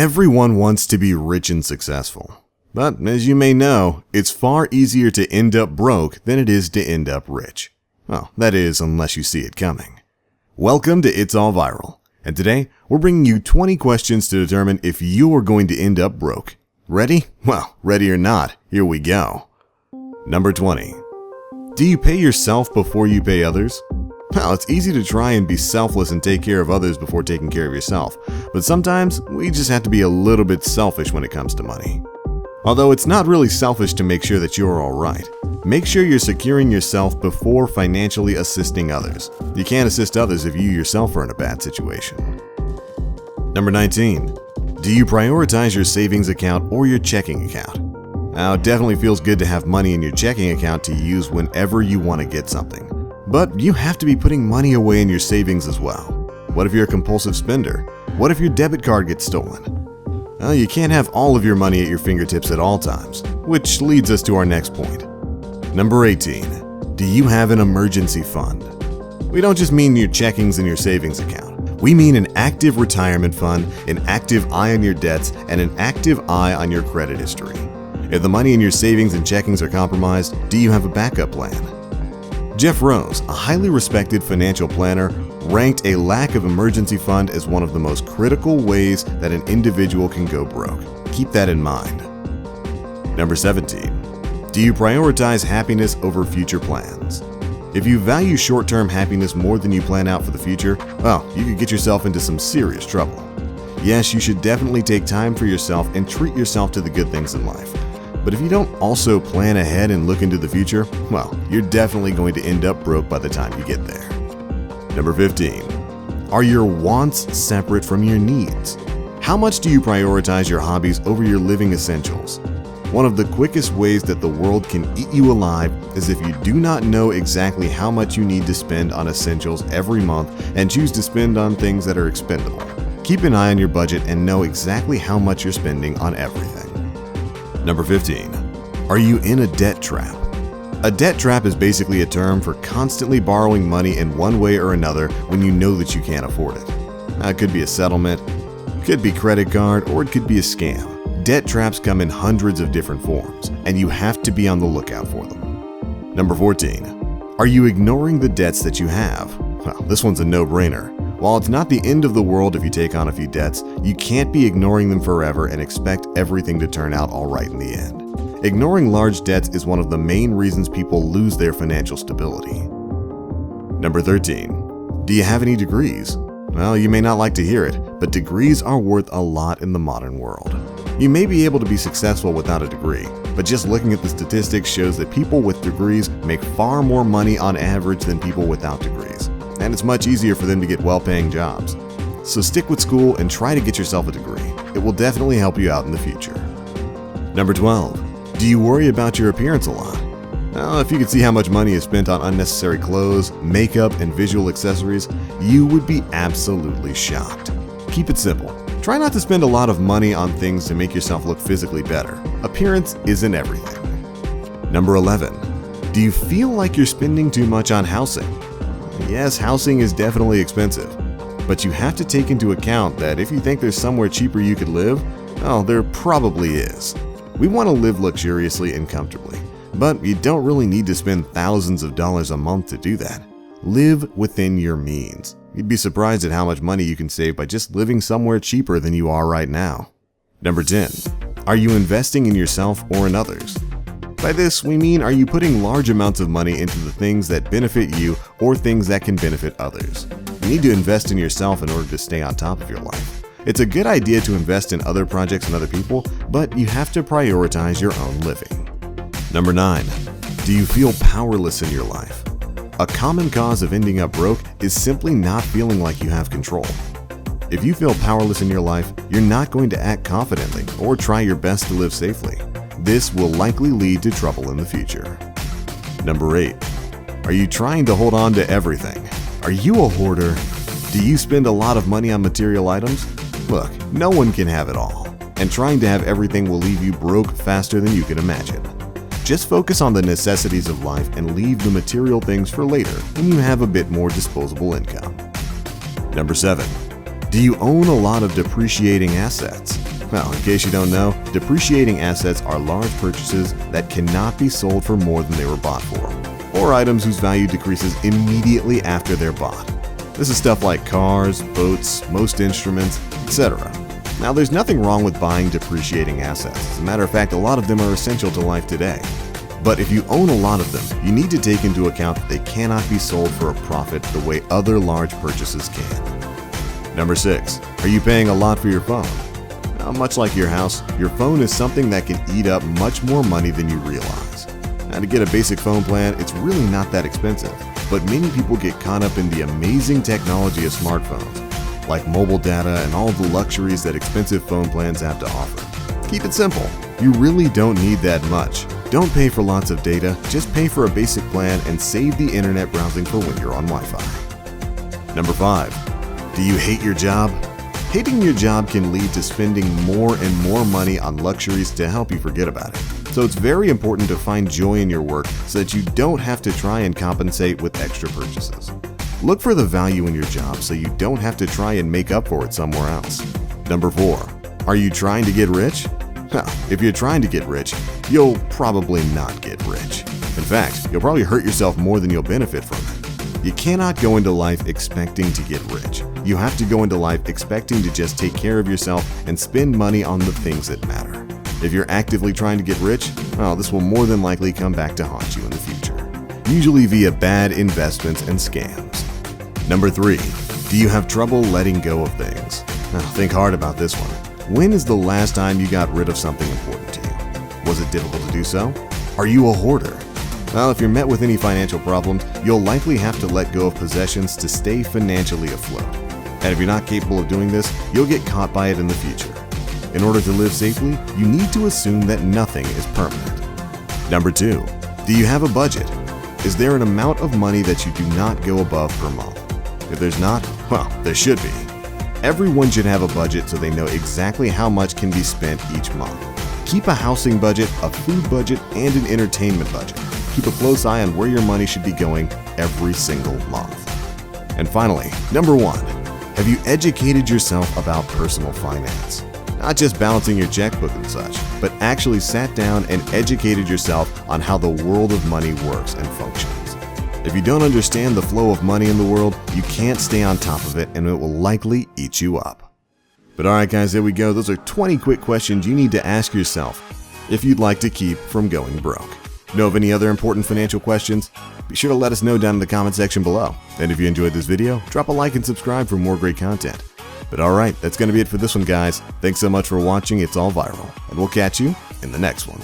Everyone wants to be rich and successful. But as you may know, it's far easier to end up broke than it is to end up rich. Well, that is, unless you see it coming. Welcome to It's All Viral, and today we're bringing you 20 questions to determine if you are going to end up broke. Ready? Well, ready or not, here we go. Number 20. Do you pay yourself before you pay others? Well, it's easy to try and be selfless and take care of others before taking care of yourself, but sometimes we just have to be a little bit selfish when it comes to money. Although it's not really selfish to make sure that you're alright, make sure you're securing yourself before financially assisting others. You can't assist others if you yourself are in a bad situation. Number 19. Do you prioritize your savings account or your checking account? Now, it definitely feels good to have money in your checking account to use whenever you want to get something. But you have to be putting money away in your savings as well. What if you're a compulsive spender? What if your debit card gets stolen? Well, you can't have all of your money at your fingertips at all times, which leads us to our next point. Number 18. Do you have an emergency fund? We don't just mean your checkings and your savings account. We mean an active retirement fund, an active eye on your debts, and an active eye on your credit history. If the money in your savings and checkings are compromised, do you have a backup plan? Jeff Rose, a highly respected financial planner, ranked a lack of emergency fund as one of the most critical ways that an individual can go broke. Keep that in mind. Number 17. Do you prioritize happiness over future plans? If you value short-term happiness more than you plan out for the future, well, you could get yourself into some serious trouble. Yes, you should definitely take time for yourself and treat yourself to the good things in life. But if you don't also plan ahead and look into the future, well, you're definitely going to end up broke by the time you get there. Number 15. Are your wants separate from your needs? How much do you prioritize your hobbies over your living essentials? One of the quickest ways that the world can eat you alive is if you do not know exactly how much you need to spend on essentials every month and choose to spend on things that are expendable. Keep an eye on your budget and know exactly how much you're spending on everything. Number 15. Are you in a debt trap? A debt trap is basically a term for constantly borrowing money in one way or another when you know that you can't afford it. It could be a settlement, could be credit card, or it could be a scam. Debt traps come in hundreds of different forms, and you have to be on the lookout for them. Number 14. Are you ignoring the debts that you have? Well, this one's a no-brainer. While it's not the end of the world if you take on a few debts, you can't be ignoring them forever and expect everything to turn out all right in the end. Ignoring large debts is one of the main reasons people lose their financial stability. Number 13. Do you have any degrees? Well, you may not like to hear it, but degrees are worth a lot in the modern world. You may be able to be successful without a degree, but just looking at the statistics shows that people with degrees make far more money on average than people without degrees, and it's much easier for them to get well-paying jobs. So stick with school and try to get yourself a degree. It will definitely help you out in the future. Number 12. Do you worry about your appearance a lot? Well, if you could see how much money is spent on unnecessary clothes, makeup, and visual accessories, you would be absolutely shocked. Keep it simple. Try not to spend a lot of money on things to make yourself look physically better. Appearance isn't everything. Number 11. Do you feel like you're spending too much on housing? Yes, housing is definitely expensive, but you have to take into account that if you think there's somewhere cheaper you could live, well, there probably is. We want to live luxuriously and comfortably, but you don't really need to spend thousands of dollars a month to do that. Live within your means. You'd be surprised at how much money you can save by just living somewhere cheaper than you are right now. Number 10. Are you investing in yourself or in others? By this, we mean, are you putting large amounts of money into the things that benefit you or things that can benefit others? You need to invest in yourself in order to stay on top of your life. It's a good idea to invest in other projects and other people, but you have to prioritize your own living. Number 9. Do you feel powerless in your life? A common cause of ending up broke is simply not feeling like you have control. If you feel powerless in your life, you're not going to act confidently or try your best to live safely. This will likely lead to trouble in the future. Number 8. Are you trying to hold on to everything? Are you a hoarder? Do you spend a lot of money on material items? Look, no one can have it all, and trying to have everything will leave you broke faster than you can imagine. Just focus on the necessities of life and leave the material things for later when you have a bit more disposable income. Number 7. Do you own a lot of depreciating assets? Well, in case you don't know, depreciating assets are large purchases that cannot be sold for more than they were bought for, or items whose value decreases immediately after they're bought. This is stuff like cars, boats, most instruments, etc. Now, there's nothing wrong with buying depreciating assets. As a matter of fact, a lot of them are essential to life today. But if you own a lot of them, you need to take into account that they cannot be sold for a profit the way other large purchases can. Number 6. Are you paying a lot for your phone? Now, much like your house, your phone is something that can eat up much more money than you realize. Now, to get a basic phone plan, it's really not that expensive, but many people get caught up in the amazing technology of smartphones, like mobile data and all the luxuries that expensive phone plans have to offer. Keep it simple. You really don't need that much. Don't pay for lots of data, just pay for a basic plan and save the internet browsing for when you're on Wi-Fi. Number 5. Do you hate your job? Hating your job can lead to spending more and more money on luxuries to help you forget about it. So it's very important to find joy in your work so that you don't have to try and compensate with extra purchases. Look for the value in your job so you don't have to try and make up for it somewhere else. Number 4. Are you trying to get rich? Well, if you're trying to get rich, you'll probably not get rich. In fact, you'll probably hurt yourself more than you'll benefit from it. You cannot go into life expecting to get rich. You have to go into life expecting to just take care of yourself and spend money on the things that matter. If you're actively trying to get rich, well, this will more than likely come back to haunt you in the future, usually via bad investments and scams. Number 3. Do you have trouble letting go of things? Now, think hard about this one. When is the last time you got rid of something important to you? Was it difficult to do so? Are you a hoarder? Well, if you're met with any financial problems, you'll likely have to let go of possessions to stay financially afloat. And if you're not capable of doing this, you'll get caught by it in the future. In order to live safely, you need to assume that nothing is permanent. Number 2. Do you have a budget? Is there an amount of money that you do not go above per month? If there's not, well, there should be. Everyone should have a budget so they know exactly how much can be spent each month. Keep a housing budget, a food budget, and an entertainment budget. Keep a close eye on where your money should be going every single month. And finally, number 1. Have you educated yourself about personal finance? Not just balancing your checkbook and such, but actually sat down and educated yourself on how the world of money works and functions. If you don't understand the flow of money in the world, you can't stay on top of it and it will likely eat you up. But alright guys, there we go. Those are 20 quick questions you need to ask yourself if you'd like to keep from going broke. Know of any other important financial questions? Be sure to let us know down in the comment section below. And if you enjoyed this video, drop a like and subscribe for more great content. But alright, that's going to be it for this one guys. Thanks so much for watching It's All Viral, and we'll catch you in the next one.